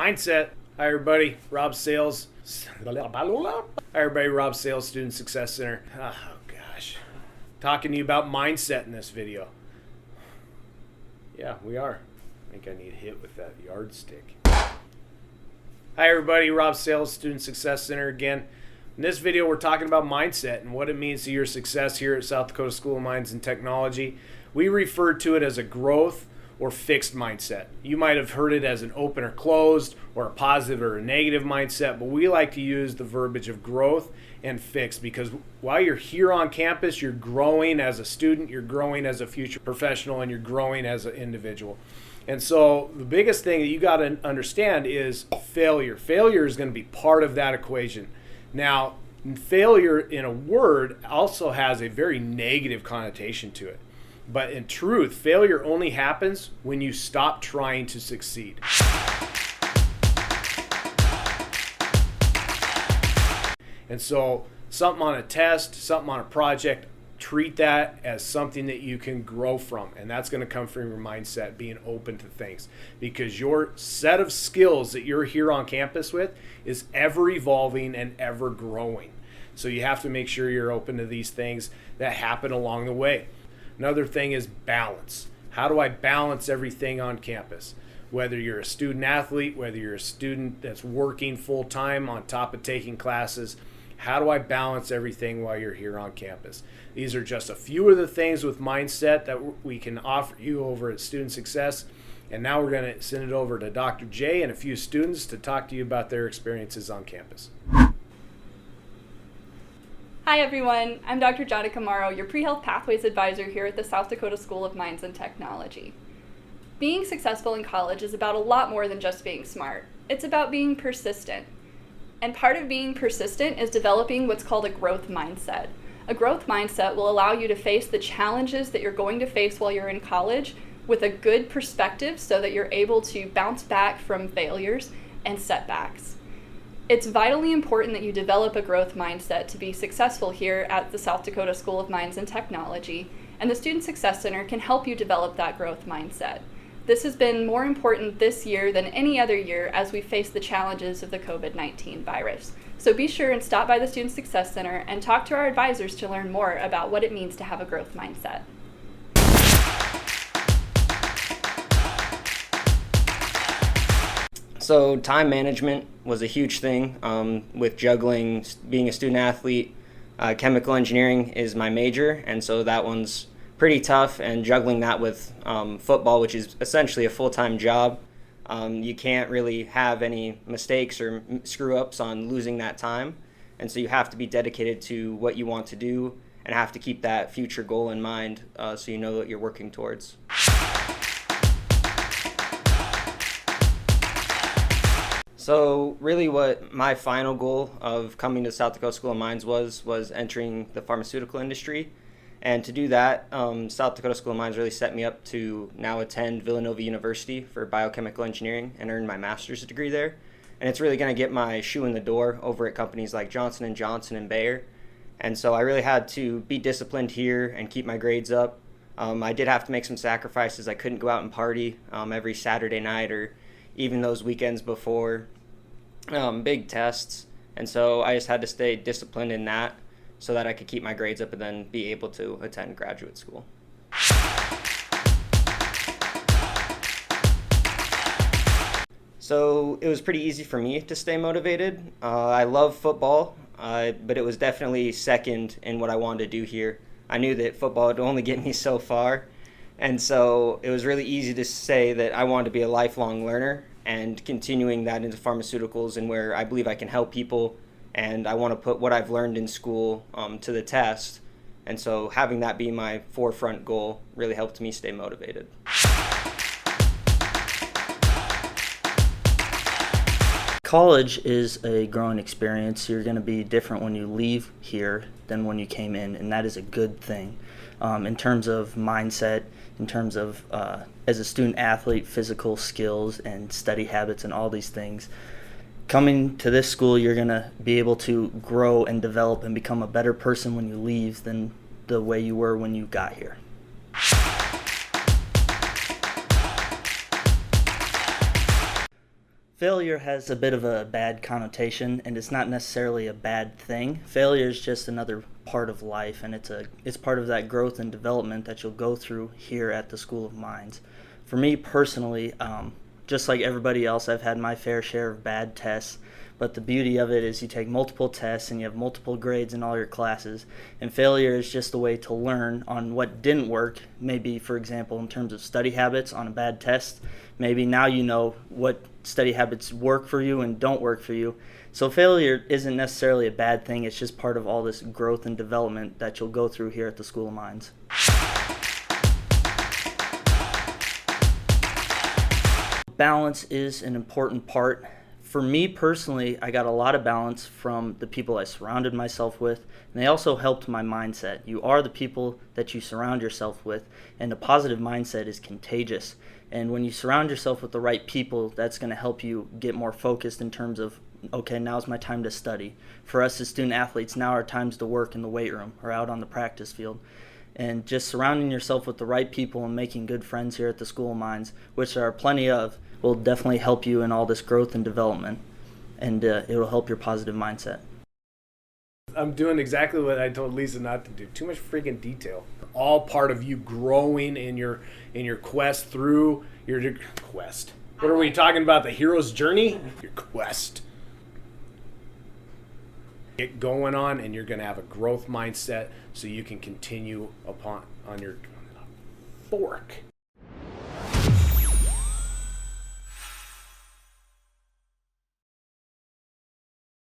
Mindset. Hi everybody, Rob Sales. Hi everybody, Rob Sales, Student Success Center. Oh gosh. Talking to you about mindset in this video. Yeah, we are. I think I need a hit with that yardstick. Hi everybody, Rob Sales, Student Success Center again. In this video, we're talking about mindset and what it means to your success here at South Dakota School of Mines and Technology. We refer to it as a growth or fixed mindset. You might have heard it as an open or closed or a positive or a negative mindset, but we like to use the verbiage of growth and fixed because while you're here on campus, you're growing as a student, you're growing as a future professional, and you're growing as an individual. And so the biggest thing that you got to understand is failure. Failure is going to be part of that equation. Now, failure in a word also has a very negative connotation to it. But in truth, failure only happens when you stop trying to succeed. And so something on a test, something on a project, treat that as something that you can grow from. And that's going to come from your mindset, being open to things. Because your set of skills that you're here on campus with is ever evolving and ever growing. So you have to make sure you're open to these things that happen along the way. Another thing is balance. How do I balance everything on campus? Whether you're a student athlete, whether you're a student that's working full time on top of taking classes, how do I balance everything while you're here on campus? These are just a few of the things with mindset that we can offer you over at Student Success. And now we're going to send it over to Dr. J and a few students to talk to you about their experiences on campus. Hi everyone, I'm Dr. Jonica Morrow, your Pre-Health Pathways Advisor here at the South Dakota School of Mines and Technology. Being successful in college is about a lot more than just being smart. It's about being persistent. And part of being persistent is developing what's called a growth mindset. A growth mindset will allow you to face the challenges that you're going to face while you're in college with a good perspective so that you're able to bounce back from failures and setbacks. It's vitally important that you develop a growth mindset to be successful here at the South Dakota School of Mines and Technology, and the Student Success Center can help you develop that growth mindset. This has been more important this year than any other year as we face the challenges of the COVID-19 virus. So be sure and stop by the Student Success Center and talk to our advisors to learn more about what it means to have a growth mindset. So time management was a huge thing with juggling, being a student athlete. Chemical engineering is my major, and so that one's pretty tough, and juggling that with football, which is essentially a full-time job. You can't really have any mistakes or screw-ups on losing that time, and so you have to be dedicated to what you want to do and have to keep that future goal in mind so you know what you're working towards. So really what my final goal of coming to South Dakota School of Mines was entering the pharmaceutical industry. And to do that, South Dakota School of Mines really set me up to now attend Villanova University for biochemical engineering and earn my master's degree there. And it's really going to get my shoe in the door over at companies like Johnson & Johnson and Bayer. And so I really had to be disciplined here and keep my grades up. I did have to make some sacrifices. I couldn't go out and party every Saturday night or even those weekends before big tests. And so I just had to stay disciplined in that so that I could keep my grades up and then be able to attend graduate school. So it was pretty easy for me to stay motivated. I love football, but it was definitely second in what I wanted to do here. I knew that football would only get me so far, and so it was really easy to say that I wanted to be a lifelong learner and continuing that into pharmaceuticals and where I believe I can help people, and I want to put what I've learned in school to the test. And so having that be my forefront goal really helped me stay motivated. College is a growing experience. You're going to be different when you leave here than when you came in, and that is a good thing. In terms of mindset, in terms of as a student athlete, physical skills and study habits and all these things. Coming to this school, you're going to be able to grow and develop and become a better person when you leave than the way you were when you got here. Failure has a bit of a bad connotation, and it's not necessarily a bad thing. Failure is just another part of life, and it's part of that growth and development that you'll go through here at the School of Mines. For me personally, just like everybody else, I've had my fair share of bad tests, but the beauty of it is you take multiple tests and you have multiple grades in all your classes, and failure is just a way to learn on what didn't work. Maybe, for example, in terms of study habits on a bad test, maybe now you know what study habits work for you and don't work for you. So failure isn't necessarily a bad thing, it's just part of all this growth and development that you'll go through here at the School of Mines. Balance is an important part. For me personally, I got a lot of balance from the people I surrounded myself with, and they also helped my mindset. You are the people that you surround yourself with, and a positive mindset is contagious. And when you surround yourself with the right people, that's going to help you get more focused in terms of, okay, now's my time to study. For us as student athletes, now are times to work in the weight room or out on the practice field. And just surrounding yourself with the right people and making good friends here at the School of Mines, which there are plenty of, will definitely help you in all this growth and development, and it will help your positive mindset. I'm doing exactly what I told Lisa not to do. Too much freaking detail. All part of you growing in your quest through your quest. What are we talking about? The hero's journey? Your quest. Get going on, and you're going to have a growth mindset so you can continue on your fork.